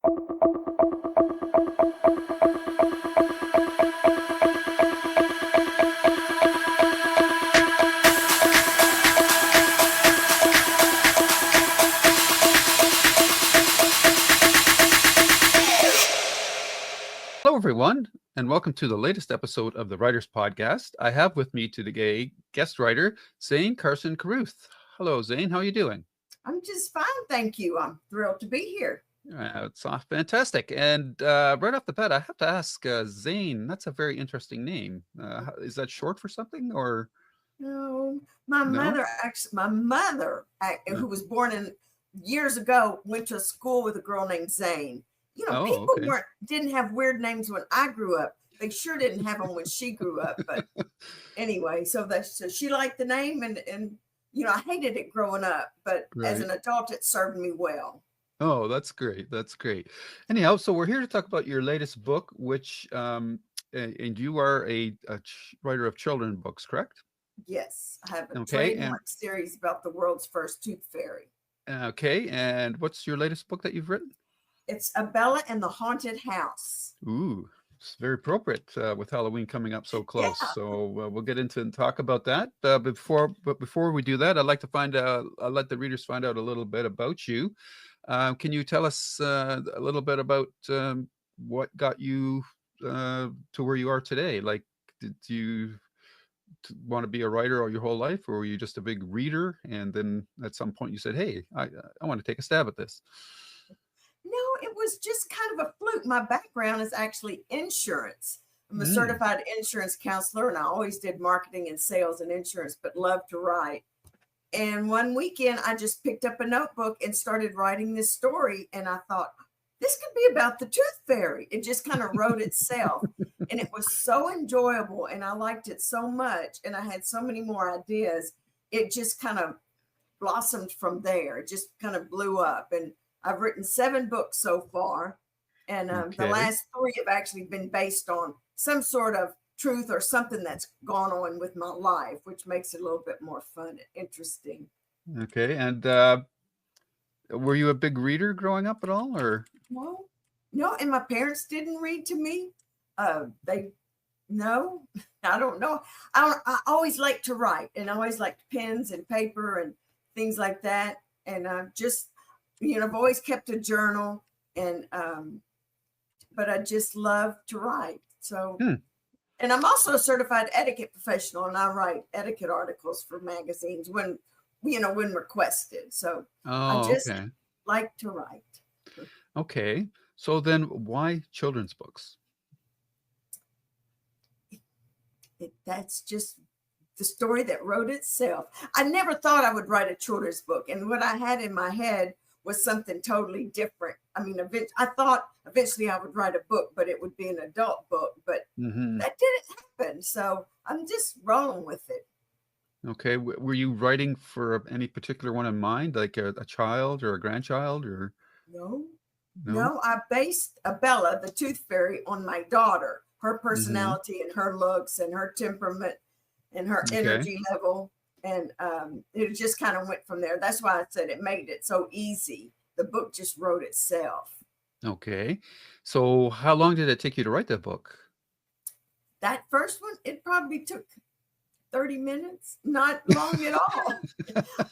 Hello, everyone, and welcome to the latest episode of the Writers Podcast. I have with me today guest writer Zane Carson Carruth. Hello, Zane. How are you doing? I'm just fine, thank you. I'm thrilled to be here. It's fantastic. And right off the bat, I have to ask, Zane, that's a very interesting name. Is that short for something or No, no? my mother, Uh, who was born in years ago, went to school with a girl named Zane. oh, People okay. didn't have weird names when I grew up. They sure didn't have them when she grew up. But anyway, so she liked the name, and I hated it growing up, but as Right. an adult, it served me well. Oh, that's great. That's great. Anyhow, so we're here to talk about your latest book, which, and you are a writer of children books, correct? Yes, I have a Okay. And trademark series about the world's first tooth fairy. okay. And what's your latest book that you've written? It's A Bella and the Haunted House. Ooh, it's very appropriate with Halloween coming up so Yeah. close. So we'll get into and talk about that. Before we do that, I'd like to I'll let the readers find out a little bit about you. Can you tell us a little bit about what got you to where you are today? Like, did you want to be a writer all your whole life, or were you just a big reader? And then at some point you said, "Hey, I want to take a stab at this." No, it was just kind of a fluke. My background is actually insurance. I'm a Mm, certified insurance counselor, and I always did marketing and sales and insurance, but loved to write. And one weekend, I just picked up a notebook and started writing this story. And I thought, this could be about the tooth fairy. It just kind of wrote itself. And it was so enjoyable. And I liked it so much. And I had so many more ideas. It just kind of blossomed from there. It just kind of blew up. And I've written 7 books so far. And the okay. last 3 have actually been based on some sort of truth or something that's gone on with my life, which makes it a little bit more fun and interesting. Okay. And were you a big reader growing up at all, or? Well, no, and my parents didn't read to me. They no, I don't know. I always liked to write, and I always liked pens and paper and things like that. And just I've always kept a journal, and but I just love to write. So, Hmm. and I'm also a certified etiquette professional, and I write etiquette articles for magazines when requested. So I Oh, just okay. like to write. Okay. So then why children's books? That's just the story that wrote itself. I never thought I would write a children's book, and what I had in my head was something totally different. I mean, I thought eventually I would write a book, but it would be an adult book, but Hmm. that didn't happen. So I'm just rolling with it. Okay. Were you writing for any particular one in mind, like a child or a grandchild, or No, no? no, I based Bella, the tooth fairy, on my daughter, her Hmm. personality and her looks and her temperament and her Okay. energy level. And it just kind of went from there. That's why I said it made it so easy. The book just wrote itself. Okay. So how long did it take you to write that book? That first one, it probably took 30 minutes, not long at all.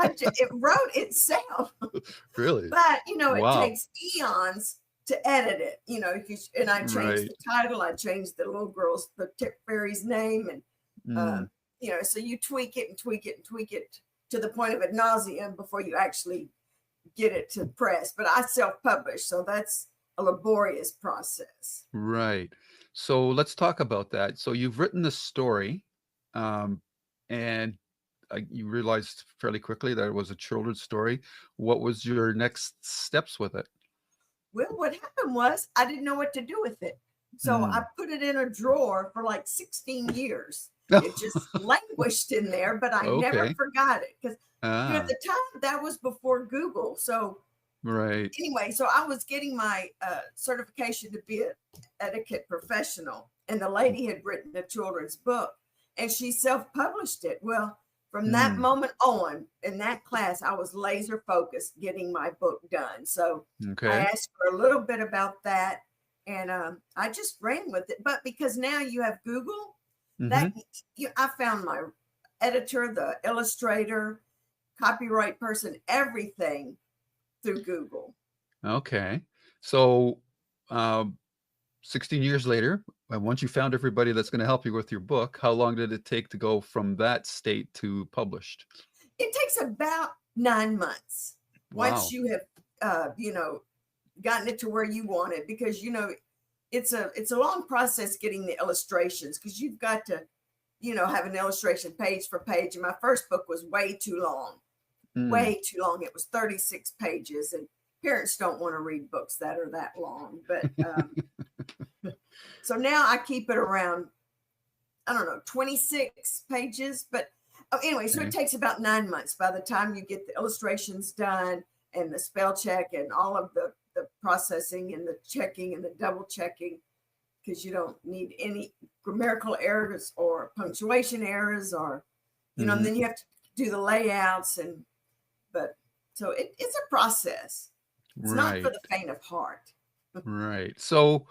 It wrote itself. Really? But it Wow. takes eons to edit it. And I changed Right. the title, I changed the tip fairy's name, and Mm, so you tweak it and tweak it and tweak it to the point of ad nauseum before you actually get it to press. But I self-publish, so that's a laborious process. right. So let's talk about that. So you've written the story, um, and you realized fairly quickly that it was a children's story. What was your next steps with it? Well, what happened was I didn't know what to do with it. So I Mm. put it in a drawer for like 16 years. It just languished in there, but I never Okay. forgot it because, at Ah, the time that was before Google. So right. anyway, so I was getting my certification to be an etiquette professional, and the lady had written a children's book, and she self-published it. Well, From that moment on in that class, I was laser focused getting my book done. So I Okay. asked for a little bit about that, and I just ran with it. But because now you have Google, that I found my editor, the illustrator, copyright person, everything through Google. Okay. So, 16 years later, once you found everybody that's going to help you with your book, how long did it take to go from that state to published? It takes about 9 months once Wow. you have, gotten it to where you want it, because it's a long process getting the illustrations, because you've got to have an illustration page for page. And my first book was way too long. It was 36 pages, and parents don't want to read books that are that long. But so now I keep it around, I don't know, 26 pages. But anyway, so it takes about 9 months by the time you get the illustrations done and the spell check and all of the processing and the checking and the double checking, because you don't need any grammatical errors or punctuation errors, or and then you have to do the layouts. But so it's a process. It's not for the faint of heart. Right. So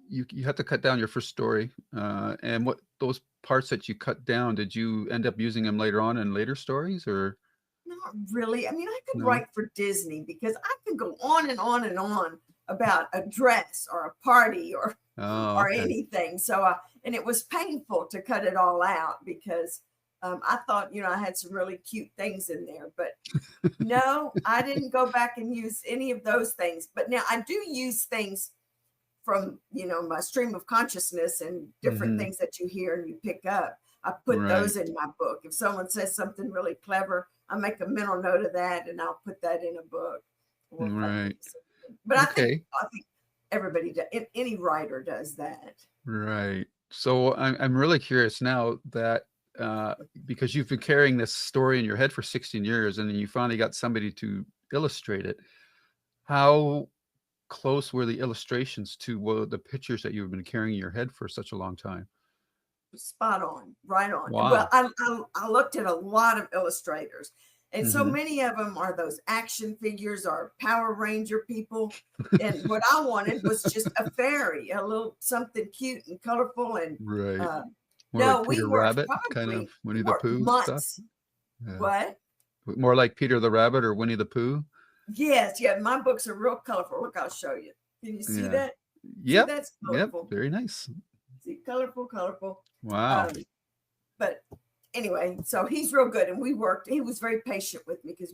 you had to cut down your first story, and what those parts that you cut down, did you end up using them later on in later stories, or? Not really. I mean, I could No? write for Disney, because I could go on and on and on about a dress or a party or Oh, okay. anything. So and it was painful to cut it all out, because I thought I had some really cute things in there, but no, I didn't go back and use any of those things. But now I do use things from my stream of consciousness and different things that you hear and you pick up. I put those in my book. If someone says something really clever, I make a mental note of that, and I'll put that in a book. Right. But Okay. I think everybody does. Any writer does that. Right. So I'm really curious now that because you've been carrying this story in your head for 16 years, and then you finally got somebody to illustrate it. How close were the illustrations to the pictures that you've been carrying in your head for such a long time? Spot on, right on. Well, Wow. I looked at a lot of illustrators, and so many of them are those action figures or Power Ranger people. And what I wanted was just a fairy, a little something cute and colorful. And Right. More no, like we Peter worked Rabbit, kind of probably Winnie the Pooh stuff. months. Yeah. What? More like Peter the Rabbit or Winnie the Pooh. Yes, yeah. My books are real colorful. Look, I'll show you. Can you see that? See, Yep. that's Yep. colorful. Very nice. See, colorful. Wow. But anyway, so he's real good, and we worked. He was very patient with me, because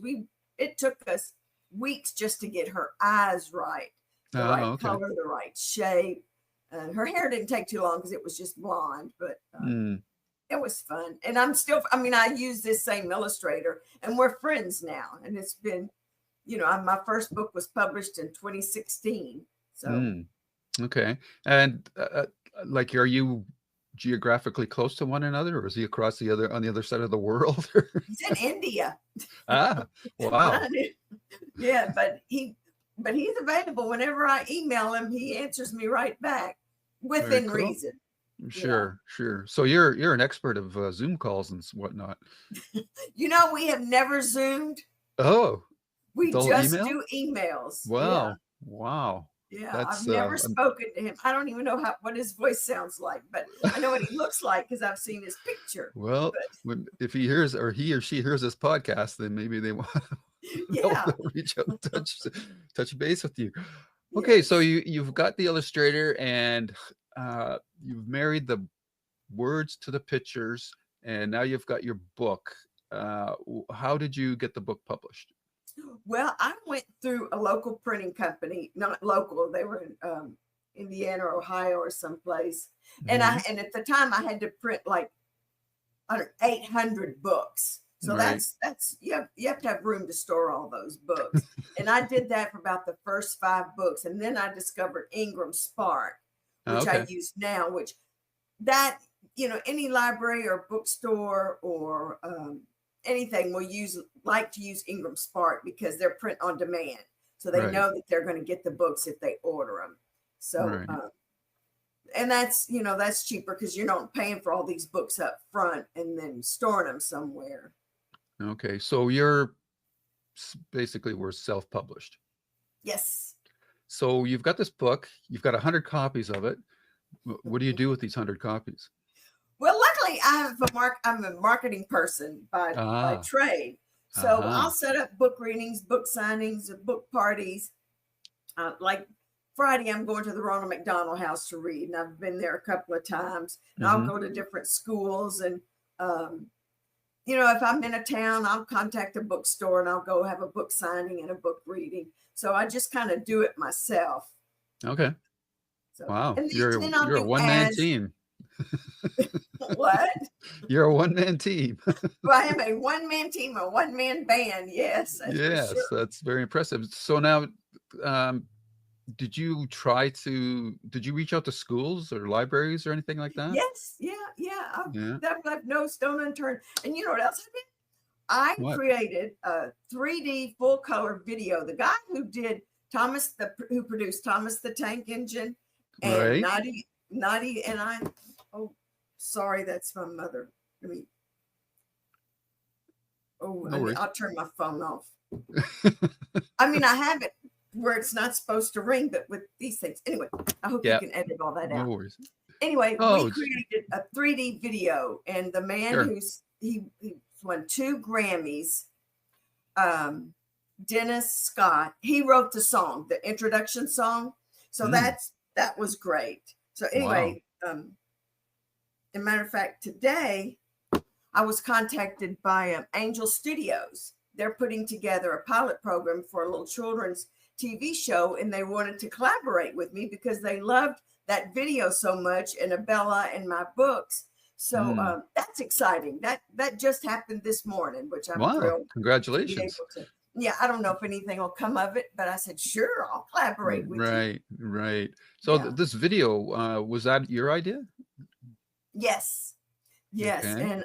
it took us weeks just to get her eyes right, the right color, the right shape. Her hair didn't take too long because it was just blonde, but it was fun. And I use this same illustrator, and we're friends now. And it's been, my first book was published in 2016. So. Okay. And like, are you geographically close to one another, or is he across on the other side of the world? He's in India. Wow. Yeah, but he's available whenever I email him. He answers me right back within reason. Sure. So you're an expert of Zoom calls and whatnot. We have never Zoomed. Oh, we just do emails. Wow. Yeah, I've never spoken to him. I don't even know what his voice sounds like, but I know what he looks like because I've seen his picture. Well, if he hears, or he or she hears this podcast, then maybe they want to reach out and touch base with you. Okay, so you've got the illustrator, and you've married the words to the pictures, and now you've got your book. How did you get the book published? Well, I went through a local printing company, not local. They were in Indiana or Ohio or someplace. And at the time I had to print like 800 books. So that's you have to have room to store all those books. And I did that for about the first 5 books. And then I discovered Ingram Spark, which I use now, which that, any library or bookstore or anything will like to use Ingram Spark because they're print on demand. So they know that they're going to get the books if they order them. So And that's, that's cheaper because you're not paying for all these books up front and then storing them somewhere. Okay. So you're basically we're self-published. Yes. So you've got this book, you've got 100 copies of it. What do you do with these 100 copies? Well, luckily I'm a marketing person by trade. So I'll set up book readings, book signings, book parties. Like Friday, I'm going to the Ronald McDonald House to read, and I've been there a couple of times. And I'll go to different schools, and if I'm in a town, I'll contact a bookstore and I'll go have a book signing and a book reading. So I just kind of do it myself. Okay. So, wow. And You're then a one-man team. What? You're a one-man team. Well, I am a one-man team, a one-man band. Yes. Yes, sure. that's very impressive. So now, did you reach out to schools or libraries or anything like that? Yes. Yeah. I've left no stone unturned. And you know what else I did? I created a 3D full color video. The guy who did who produced Thomas the Tank Engine and Naughty and I. Oh, sorry, that's my mother. I'll turn my phone off. I have it where it's not supposed to ring, but with these things. Anyway, I hope you can edit all that out. No worries. Anyway, we created a 3D video, and the man he won 2 Grammys, Dennis Scott, he wrote the song, the introduction song. So that was great. So anyway, as a matter of fact, today I was contacted by Angel Studios. They're putting together a pilot program for a little children's TV show, and they wanted to collaborate with me because they loved that video so much and Abella and my books. So that's exciting. That just happened this morning, which I'm thrilled. Congratulations. Yeah, I don't know if anything will come of it, but I said, sure, I'll collaborate with you. Right. So this video, was that your idea? Yes. Okay. And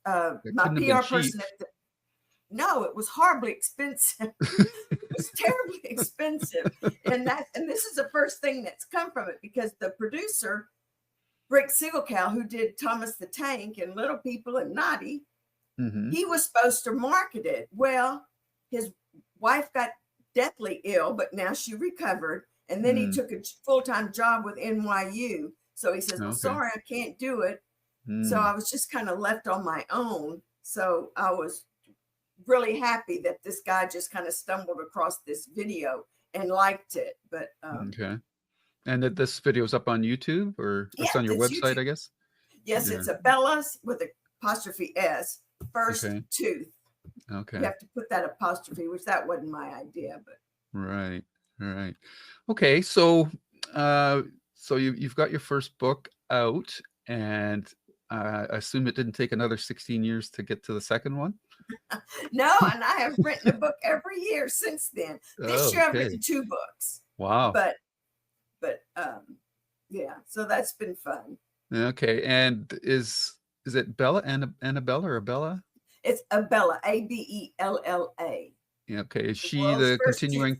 my PR person no, it was horribly expensive. It was terribly expensive. And this is the first thing that's come from it, because the producer, Rick Siegelcow, who did Thomas the Tank and Little People and Naughty, he was supposed to market it. Well, his wife got deathly ill, but now she recovered. And then he took a full-time job with NYU. So he says, well, sorry, I can't do it. So I was just kind of left on my own. So I was really happy that this guy just kind of stumbled across this video and liked it. But and that this video is up on YouTube, or it's on your website, YouTube. I guess. Yes, it's Abella's with apostrophe S first tooth. Okay, you have to put that apostrophe, which that wasn't my idea, but right. Okay, so you've got your first book out, and I assume it didn't take another 16 years to get to the second one. No, and I have written a book every year since then. This year I've written 2 books. Wow. But so that's been fun. Okay, and is it Bella, Annabella, or Abella? It's Abella, Abella. Yeah, okay. Is she the continuing?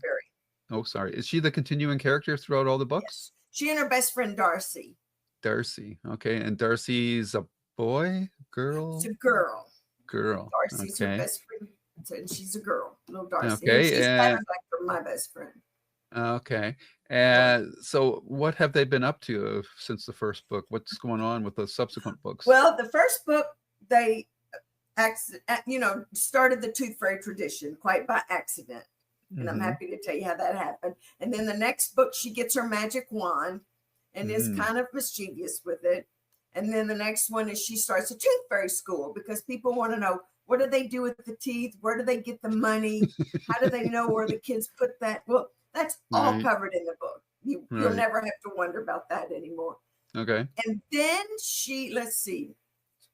Oh, sorry. Is she the continuing character throughout all the books? Yes. She and her best friend Darcy. Okay, and Darcy's a boy, girl? It's a girl. Darcy's her best friend, and she's a girl, little Darcy. Okay, and she's kind of like my best friend. Okay, and so what have they been up to since the first book? What's going on with the subsequent books? Well, the first book, they started the Tooth Fairy tradition quite by accident, and I'm happy to tell you how that happened. And then the next book, she gets her magic wand and is kind of mischievous with it. And then the next one is she starts a Tooth Fairy school, because people want to know, what do they do with the teeth? Where do they get the money? How do they know where the kids put that? Well, that's all covered in the book. You'll never have to wonder about that anymore. Okay. And then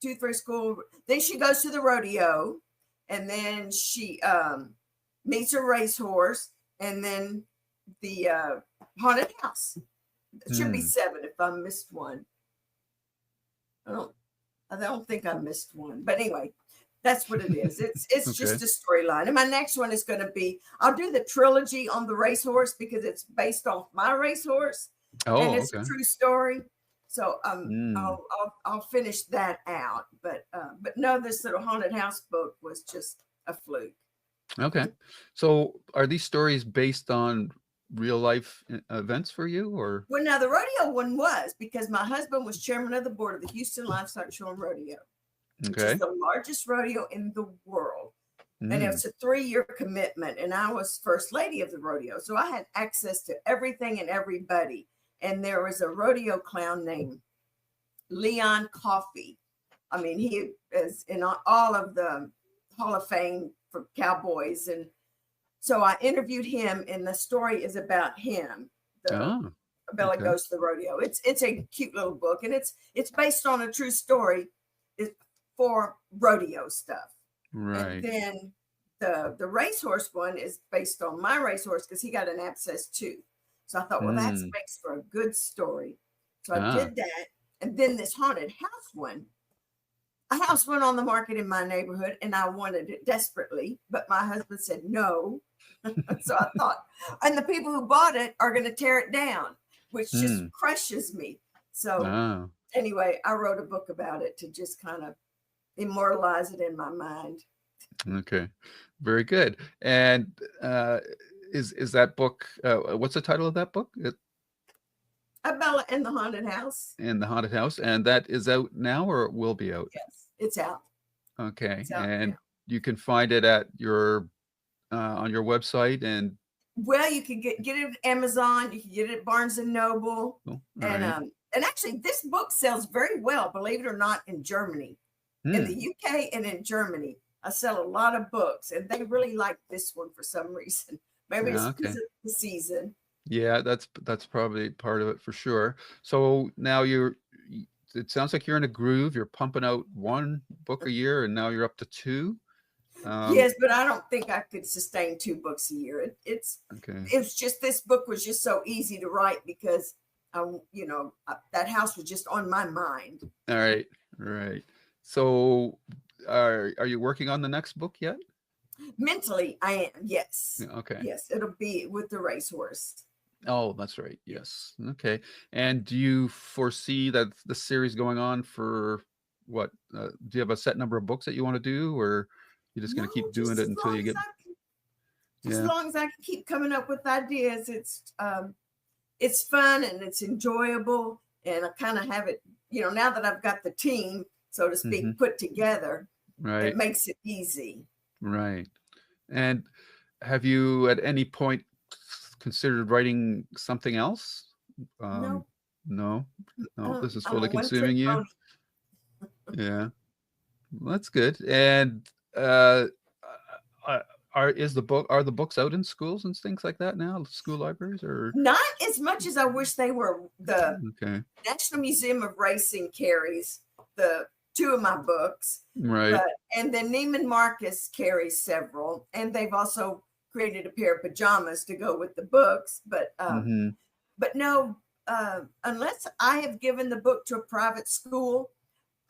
Tooth Fairy school. Then she goes to the rodeo, and then she meets a racehorse, and then the haunted house. It should be 7 if I missed one. I don't think I missed one, but anyway, that's what it is. It's just a storyline. And my next one is going to be, I'll do the trilogy on the racehorse because it's based off my racehorse. and Oh, it's a okay. true story. So Mm, I'll finish that out. But no, this little haunted house book was just a fluke. okay. So are these stories based on real life events for you, or? Well, now the rodeo one was because my husband was chairman of the board of the Houston Livestock Show and Rodeo, which is Okay. the largest rodeo in the world. And Mm. it's a 3-year commitment. And I was first lady of the rodeo. So I had access to everything and everybody. And there was a rodeo clown named Leon Coffey. I mean, he is in all of the Hall of Fame for cowboys. And so I interviewed him, and the story is about him. The Oh, Bella okay. Goes to the Rodeo. It's a cute little book, and it's based on a true story for rodeo stuff. And Right. then the racehorse one is based on my racehorse because he got an abscess tooth. So I thought, well, that Mm. makes for a good story. So I Ah, did that. And then this haunted house one, a house went on the market in my neighborhood and I wanted it desperately, but my husband said no. So I thought, and the people who bought it are going to tear it down, which just mm. crushes me. So Ah, anyway, I wrote a book about it to just kind of immortalize it in my mind. okay. Very good. And is that book, what's the title of that book? Bella in the Haunted House. In the Haunted House, and that is out now or it will be out? Yes, it's out. Okay. It's out now. And you can find it at your on your website and Well, you can get it at Amazon. You can get it at Barnes and Noble, oh, all and right. actually, this book sells very well. Believe it or not, in Germany, in the Hmm. UK, and in Germany, I sell a lot of books, and they really like this one for some reason. Maybe it's Yeah, because okay. of the season. Yeah, that's probably part of it for sure. So now it sounds like you're in a groove. You're pumping out one book a year, and now you're up to two. Um, Yes, but I don't think I could sustain 2 books a year. okay. It's just this book was just so easy to write because that house was just on my mind. All right. Right. So are you working on the next book yet? Mentally, I am. Yes, Yeah, okay. yes, it'll be with the racehorse. Oh, that's right. Yes. Okay. And do you foresee that the series going on for what? Do you have a set number of books that you want to do, or you're just No, going to keep doing just it as until long you as get? I can, just as Yeah. long as I can keep coming up with ideas. It's fun and it's enjoyable, and I kind of have it. Now that I've got the team, so to Hmm. speak, put together, it Right. makes it easy. Right. And have you at any point considered writing something else? Um, No, no, no, this is I'm a fully one-trick consuming you. pony. Yeah, well, that's good. And uh, uh, are the books out in schools and things like that now? School libraries or Not as much as I wish they were. The okay, National Museum of Racing carries the 2 of my books, right? but and then Neiman Marcus carries several, and they've also created a pair of pajamas to go with the books. Hmm. But no, unless I have given the book to a private school,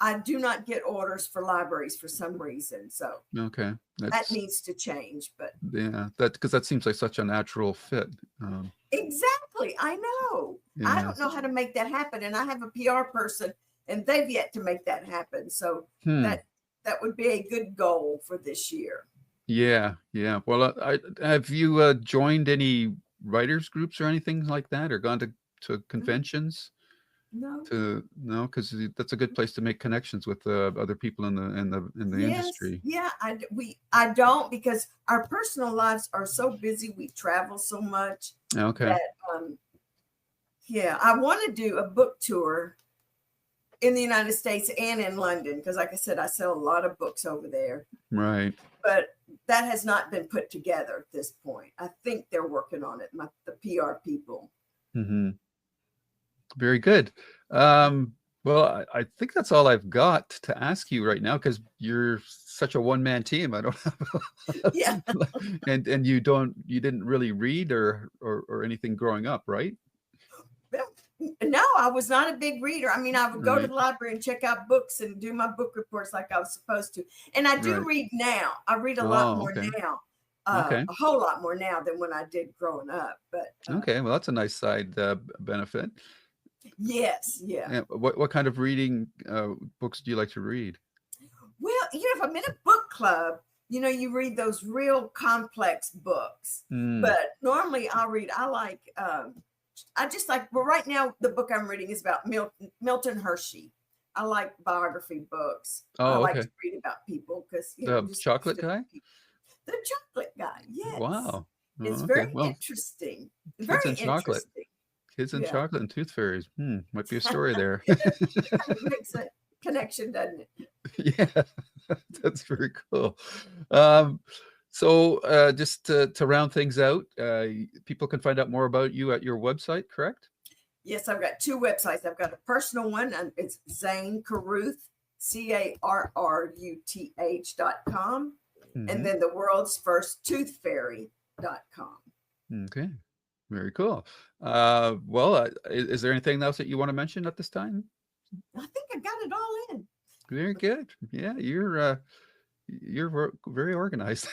I do not get orders for libraries for some reason. So Okay, that that's needs to change. But yeah, that because that seems like such a natural fit. exactly, I know. I Yeah. don't know how to make that happen, and I have a PR person, and they've yet to make that happen. So Hmm. that that would be a good goal for this year. Yeah, yeah. Well, have you joined any writers groups or anything like that, or gone to No, conventions? no. To no, because that's a good place to make connections with other people in the Yes, industry. yeah. I don't because our personal lives are so busy. We travel so much Okay, that yeah, I want to do a book tour in the United States and in London because, like I said, I sell a lot of books over there. right. But that has not been put together at this point. I think they're working on it, the PR people. Hmm. Very good. Well, I think that's all I've got to ask you right now because you're such a one-man team. I don't have, Yeah. and you didn't really read or anything growing up, right? No, I was not a big reader. I mean, I would go to Right, the library and check out books and do my book reports like I was supposed to. And I do right. read now. I read a lot Oh, more okay. now. Okay. A whole lot more now than when I did growing up. But Okay. Well, that's a nice side benefit. yes, yeah. And what kind of reading books do you like to read? Well, if I'm in a book club, you read those real complex books. Mm. But normally I like, I just like, well, right now the book I'm reading is about Milton Hershey. I like biography books. I Oh, like okay. to read about people because, I'm The just chocolate interested guy? in people. The chocolate guy, yes. Wow. It's Oh, okay. very Well, interesting. kids Very and chocolate. interesting. Kids and Yeah. chocolate and tooth fairies. Might be a story there. It kind of makes a connection, doesn't it? Yeah, that's very cool. Um, so just to round things out, people can find out more about you at your website, correct? Yes, I've got two websites. I've got a personal one, and it's Zane Carruth, CARRUTH.com, and then the world's first toothfairy.com. Okay, very cool. Is there anything else that you want to mention at this time? I think I got it all in. Very good. Yeah, you're very organized.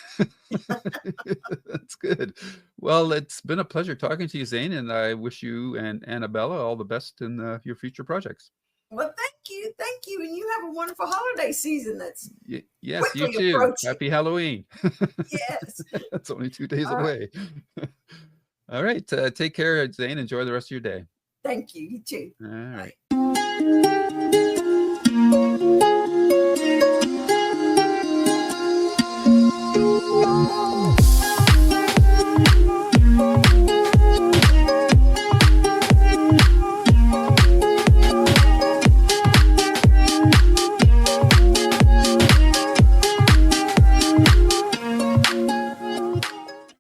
That's good. Well, it's been a pleasure talking to you, Zane, and I wish you and Annabella all the best in your future projects. Well, thank you, and you have a wonderful holiday season that's Yes, you quickly too. approaching. Happy Halloween. Yes. That's only 2 days All right. away. All right. Take care, Zane. Enjoy the rest of your day. Thank you. You too. All right. Bye.